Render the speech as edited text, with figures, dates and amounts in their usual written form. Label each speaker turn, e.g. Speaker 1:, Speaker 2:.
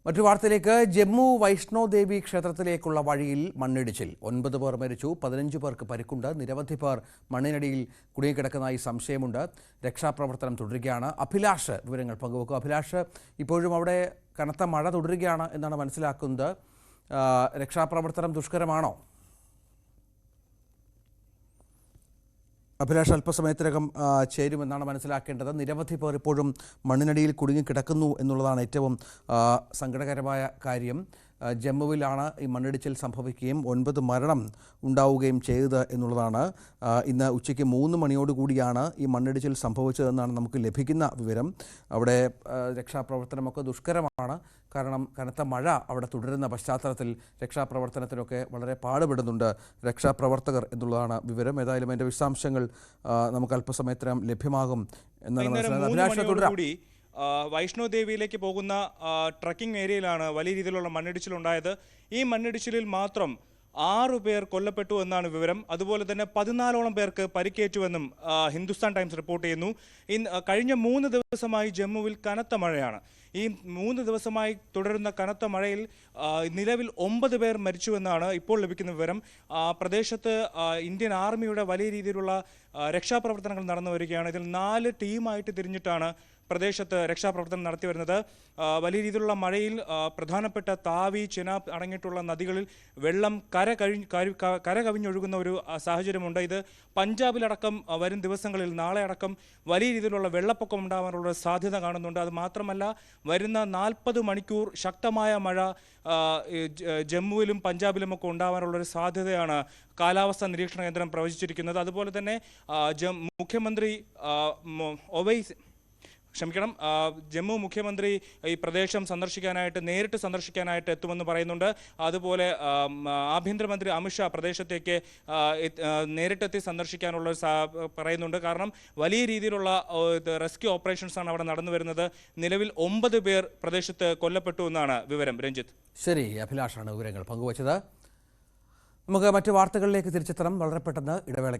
Speaker 1: മറ്റു വാർത്തയിലേക്ക് ജമ്മു വൈഷ്ണോ ദേവി ക്ഷേത്രത്തിലേക്കുള്ള വഴിയിൽ മണ്ണിടിച്ചിൽ 9 പേർ മരിച്ചു, 15 പേർക്ക് പരിക്കുണ്ട്. നിരവധി പേർ മണ്ണിനടിയിൽ കുടുങ്ങിക്കിടക്കുന്നതായി സംശയമുണ്ട്. രക്ഷാപ്രവർത്തനം തുടരുകയാണ്. അഭിലാഷ് വിവരങ്ങൾ പങ്കുവെക്കും. അഭിലാഷ്, ഇപ്പോഴും അവിടെ കനത്ത മഴ തുടരുകയാണ് എന്നാണ് മനസ്സിലാക്കുന്നത്. രക്ഷാപ്രവർത്തനം ദുഷ്കരമാണോ? അഭിലാഷ് അല്പസമയത്തിനകം ചേരുമെന്നാണ് മനസ്സിലാക്കേണ്ടത്. നിരവധി പേർ ഇപ്പോഴും മണ്ണിനടിയിൽ കുടുങ്ങിക്കിടക്കുന്നു എന്നുള്ളതാണ് ഏറ്റവും സങ്കടകരമായ കാര്യം. ജമ്മുവിലാണ് ഈ മണ്ണിടിച്ചിൽ സംഭവിക്കുകയും 9 മരണം ഉണ്ടാവുകയും ചെയ്തത് എന്നുള്ളതാണ്. ഇന്ന് ഉച്ചയ്ക്ക് 3 മണിയോടുകൂടിയാണ് ഈ മണ്ണിടിച്ചിൽ സംഭവിച്ചതെന്നാണ് നമുക്ക് ലഭിക്കുന്ന വിവരം. അവിടെ രക്ഷാപ്രവർത്തനമൊക്കെ ദുഷ്കരമാണ്. കാരണം കനത്ത മഴ അവിടെ തുടരുന്ന പശ്ചാത്തലത്തിൽ രക്ഷാപ്രവർത്തനത്തിനൊക്കെ വളരെ പാടുപെടുന്നുണ്ട് രക്ഷാപ്രവർത്തകർ എന്നുള്ളതാണ് വിവരം. ഏതായാലും അതിൻ്റെ വിശദാംശങ്ങൾ നമുക്ക് അല്പസമയത്തിനകം ലഭ്യമാകും എന്നാണ് മനസ്സിലാക്കുന്നത്.
Speaker 2: വൈഷ്ണോ ദേവിയിലേക്ക് പോകുന്ന ട്രക്കിംഗ് ഏരിയയിലാണ് വലിയ രീതിയിലുള്ള മണ്ണിടിച്ചിലുണ്ടായത്. ഈ മണ്ണിടിച്ചിലിൽ മാത്രം 6 പേർ കൊല്ലപ്പെട്ടു എന്നാണ് വിവരം. അതുപോലെ തന്നെ 14ഓളം പേർക്ക് പരിക്കേറ്റുവെന്നും ഹിന്ദുസ്ഥാൻ ടൈംസ് റിപ്പോർട്ട് ചെയ്യുന്നു. കഴിഞ്ഞ 3 ദിവസമായി ജമ്മുവിൽ കനത്ത മഴയാണ്. ഈ 3 ദിവസമായി തുടരുന്ന കനത്ത മഴയിൽ നിലവിൽ 9 പേർ മരിച്ചുവെന്നാണ് ഇപ്പോൾ ലഭിക്കുന്ന വിവരം. പ്രദേശത്ത് ഇന്ത്യൻ ആർമിയുടെ വലിയ രീതിയിലുള്ള രക്ഷാപ്രവർത്തനങ്ങൾ നടന്നു വരികയാണ്. ഇതിൽ 4 ടീമായിട്ട് തിരിഞ്ഞിട്ടാണ് പ്രദേശത്ത് രക്ഷാപ്രവർത്തനം നടത്തി വരുന്നത്. വലിയ രീതിയിലുള്ള മഴയിൽ പ്രധാനപ്പെട്ട താവി, ചെനാബ് അടങ്ങിയിട്ടുള്ള നദികളിൽ വെള്ളം കര കവിഞ്ഞൊഴുകുന്ന ഒരു സാഹചര്യമുണ്ട്. ഇത് പഞ്ചാബിലടക്കം വരും ദിവസങ്ങളിൽ നാളെ അടക്കം വലിയ രീതിയിലുള്ള വെള്ളപ്പൊക്കം ഉണ്ടാകാനുള്ള സാധ്യത കാണുന്നുണ്ട്. അത് മാത്രമല്ല, വരുന്ന 40 മണിക്കൂർ ശക്തമായ മഴ ജമ്മുവിലും പഞ്ചാബിലുമൊക്കെ ഉണ്ടാകാനുള്ളൊരു സാധ്യതയാണ് കാലാവസ്ഥാ നിരീക്ഷണ കേന്ദ്രം പ്രവചിച്ചിരിക്കുന്നത്. അതുപോലെ തന്നെ മുഖ്യമന്ത്രി ജമ്മു മുഖ്യമന്ത്രി ഈ പ്രദേശം നേരിട്ട് സന്ദർശിക്കാനായിട്ട് എത്തുമെന്ന് പറയുന്നുണ്ട്. അതുപോലെ ആഭ്യന്തരമന്ത്രി അമിത്ഷാ പ്രദേശത്തേക്ക് നേരിട്ടെത്തി സന്ദർശിക്കാനുള്ള പറയുന്നുണ്ട്. കാരണം വലിയ രീതിയിലുള്ള റെസ്ക്യൂ ഓപ്പറേഷൻസ് ആണ് അവിടെ നടന്നു വരുന്നത്. നിലവിൽ 9 പേർ പ്രദേശത്ത് കൊല്ലപ്പെട്ടു എന്നാണ് വിവരം. രഞ്ജിത്ത്.
Speaker 1: ശരി, അഭിലാഷാണ് വിവരങ്ങൾ പങ്കുവച്ചത്. നമുക്ക് മറ്റു വാർത്തകളിലേക്ക് തിരിച്ചെത്തണം. വളരെ പെട്ടെന്ന് ഇടവേള.